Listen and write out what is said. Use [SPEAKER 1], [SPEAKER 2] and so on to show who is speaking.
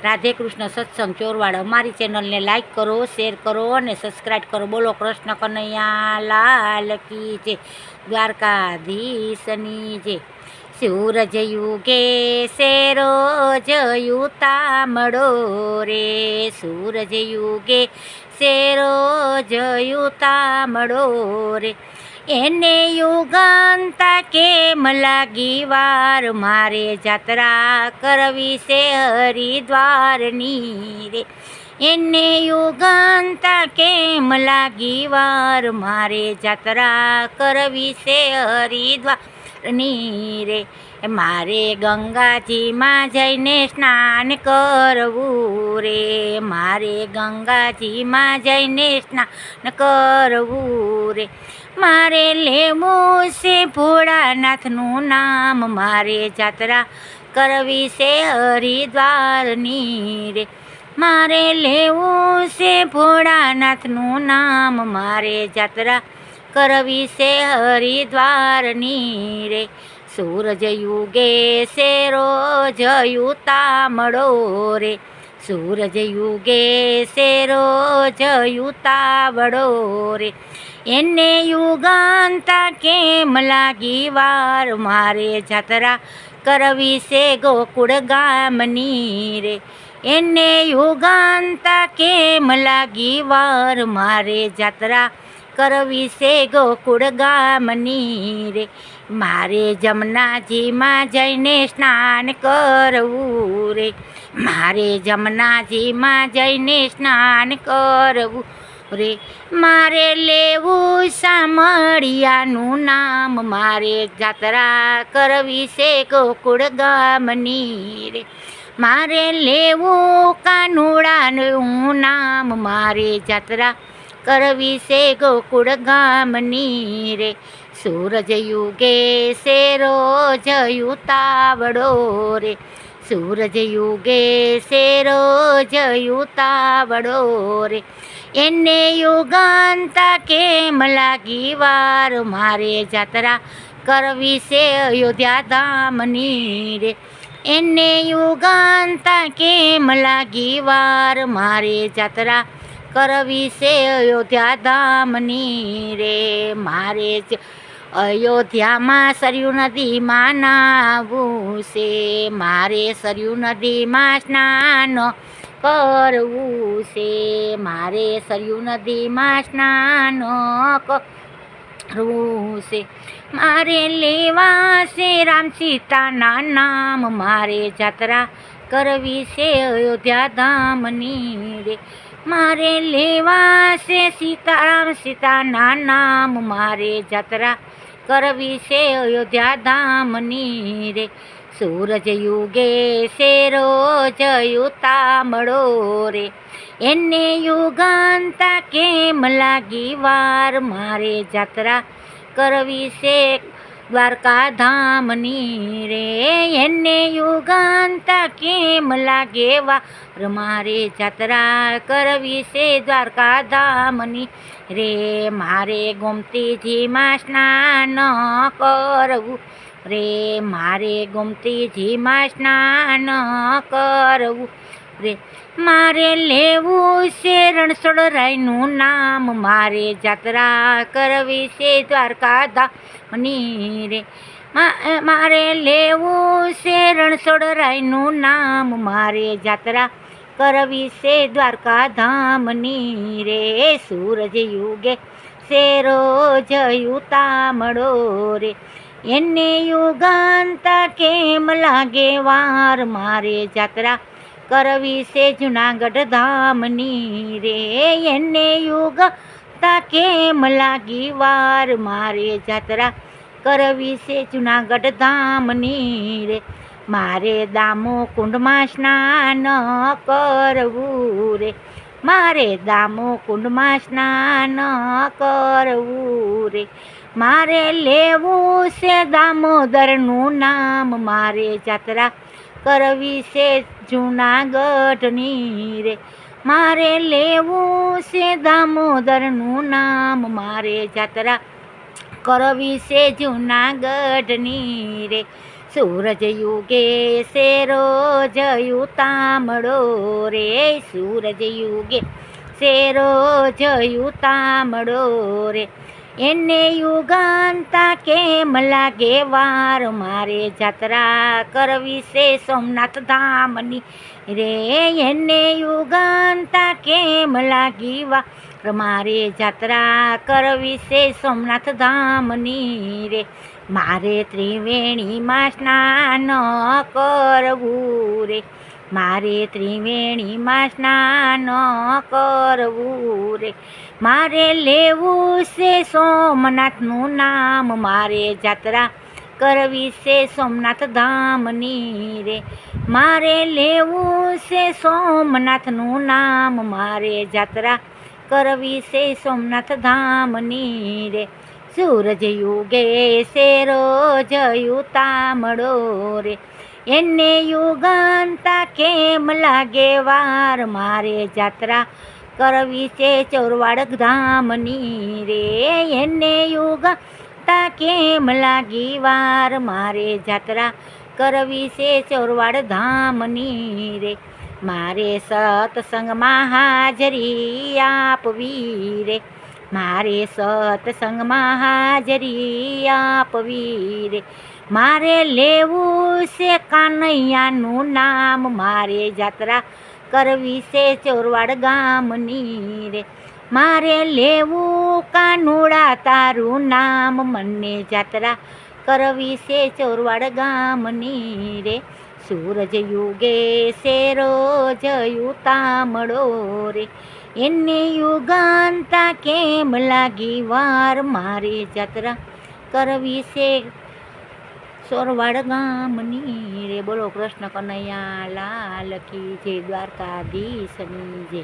[SPEAKER 1] રાધે કૃષ્ણ સત્સંગ ચોરવાડ અમારી ચેનલને લાઈક કરો, શેર કરો અને સબસ્ક્રાઈબ કરો. બોલો કૃષ્ણ કનૈયા લાલ કી જય, દ્વારકાધીશની જય. સૂરજ યુગે શેરો જયુતામડો રે, સૂરજ યુગે શેરો જયુતામડો રે. એને યુગાંતા કેમ લાગી વાર, મારે જાત્રા કરવી છે હરિદ્વારની રે. એને યુગાંતા કેમ લાગી વાર, મારે જાત્રા કરવી છે હરિદ્વારની રે. મારે ગંગાજીમાં જઈને સ્નાન કરવું રે, મારે ગંગાજીમાં જઈને સ્નાન કરવું રે. મારે લેવું છે ભોળાનાથનું નામ, મારે જાત્રા કરવી છે હરિદ્વારની રે. મારે લેવું છે ભોળાનાથનું નામ, મારે જાત્રા કરવી છે હરિદ્વારની રે. સૂરજ યુગે શેરો જયુતામડો રે, સૂરજ યુગે શેરો જયુતાવડો રે. એને યુગાંતા કેમ લાગી વાર, મારે જાત્રા કરવી છે ગોકુળ ગામની રે. એને યુગાંતા કેમ લાગી વાર, મારે જાત્રા કરવી છે ગોકુળ ગામની રે. મારે જમનાજીમાં જઈને સ્નાન કરવું રે, મારે જમનાજીમાં જઈને સ્નાન કરવું રે. મારે લેવું સામળિયાનું નામ, મારે જાત્રા કરવી છે ગોકુળ ગામની રે. મારે લેવું કાનુડાનું નામ, મારે જાત્રા કરવી છે ગોકુળ ગામની રે. સૂરજ યુગે શેરો જયુતાવડો રે, સૂરજ યુગે શેરો જયુતાવડો રે. એને યુગાંતા કેમ લાગી વાર, મારે જાત્રા કરવી છે અયોધ્યા ધામની રે. એને યુગાંતા કેમ લાગી વાર, મારે જાત્રા કરવી છે અયોધ્યા ધામની રે. મારે જ અયોધ્યામાં સરયુ નદીમાં નાહવું છે, મારે સરયુ નદીમાં સ્નાન કરવું છે, મારે સરયુ નદીમાં સ્નાન કરવું છે. મારે લેવા છે રામ સીતાના નામ, મારે જાત્રા કરવી છે અયોધ્યા ધામની રે. મારે લેવા છે સીતારામ સીતાના નામ, મારે જાત્રા કરવી છે અયોધ્યા ધામની રે. સૂરજ યુગે શેરો જયુતામડો રે. એને યુગાંતા કેમ લાગી વાર, મારે જાત્રા કરવી છે દ્વારકા ધામની રે. એને યુગાંતા કેમ લાગે વાર, મારે જાત્રા કરવી છે દ્વારકા ધામની રે. મારે ગોમતીજીમાં સ્નાન કરવું રે, મારે ગોમતીજીમાં સ્નાન કરવું રે. મારે લેવું છે રણછોડરાયનું નામ, મારે જાત્રા કરવી છે દ્વારકા ધામની રે. મારે લેવું છે રણછોડરાયનું નામ, મારે જાત્રા કરવી છે દ્વારકા ધામની રે. સૂરજ યુગે શેરો જયુતામડો રે. એને યુગાંતા કેમ લાગે વાર, મારે જાત્રા કરવી છે જુનાગઢ ધામની રે. એને યુગાંતા કેમ લાગી વાર, મારે જાત્રા કરવી છે જુનાગઢ ધામની રે. મારે દામો કુંડમાં સ્નાન કરવું રે, મારે દામો કુંડમાં સ્નાન કરવું રે. મારે લેવું છે દામોદરનું નામ, મારે જાત્રા કરવી છે જુનાગઢની રે. મારે લેવું છે દામોદરનું નામ, મારે જાત્રા કરવી છે જુનાગઢની રે. સૂરજ યુગે શેરો જયું તામડો રે, સૂરજ યુગે શેરો જયું તામડો રે, એને યુગાંતા કેમ લાગે વાર, મારે જાત્રા કરવી છે સોમનાથ ધામની રે, એને યુગાંતા કેમ લાગી વાર, મારે જાત્રા કરવી છે સોમનાથ ધામની રે, મારે ત્રિવેણીમાં સ્નાન કરવું રે, મારે ત્રિવેણીમાં સ્નાન કરવું રે, મારે લેવું છે સોમનાથનું નામ, મારે જાત્રા કરવી છે સોમનાથ ધામની રે, મારે લેવું છે સોમનાથનું નામ, મારે જાત્રા કરવી છે સોમનાથ ધામની રે, સૂરજ યુગે શેરો જયું તામડો રે, એને યુગાંતા કેમ લાગે વાર, મારે જાત્રા કરવી છે ચોરવાડ ધામની રે, એને યુગાંતા કેમ લાગી વાર, મારે જાત્રા કરવી છે ચોરવાડ ધામની રે, મારે સત્સંગમાં હાજરી આપવી રે, મારે સત્સંગમાં હાજરી આપવી રે, મારે લેવું છે કાનૈયાનું નામ, મારે જાત્રા કરવી છે ચોરવાડ ગામની રે, મારે લેવું કાનુડા તારું નામ, મને જાત્રા કરવી છે ચોરવાડ ગામની રે, સૂરજ યુગે શેરો જયું તામડો રે, એને યુગાંતા કેમ લાગી વાર, મારે જાત્રા કરવી છે ચોરવાડ ગામની રે, બોલો કૃષ્ણ કનૈયા લાલ કી જય, દ્વારકાધીશની જય.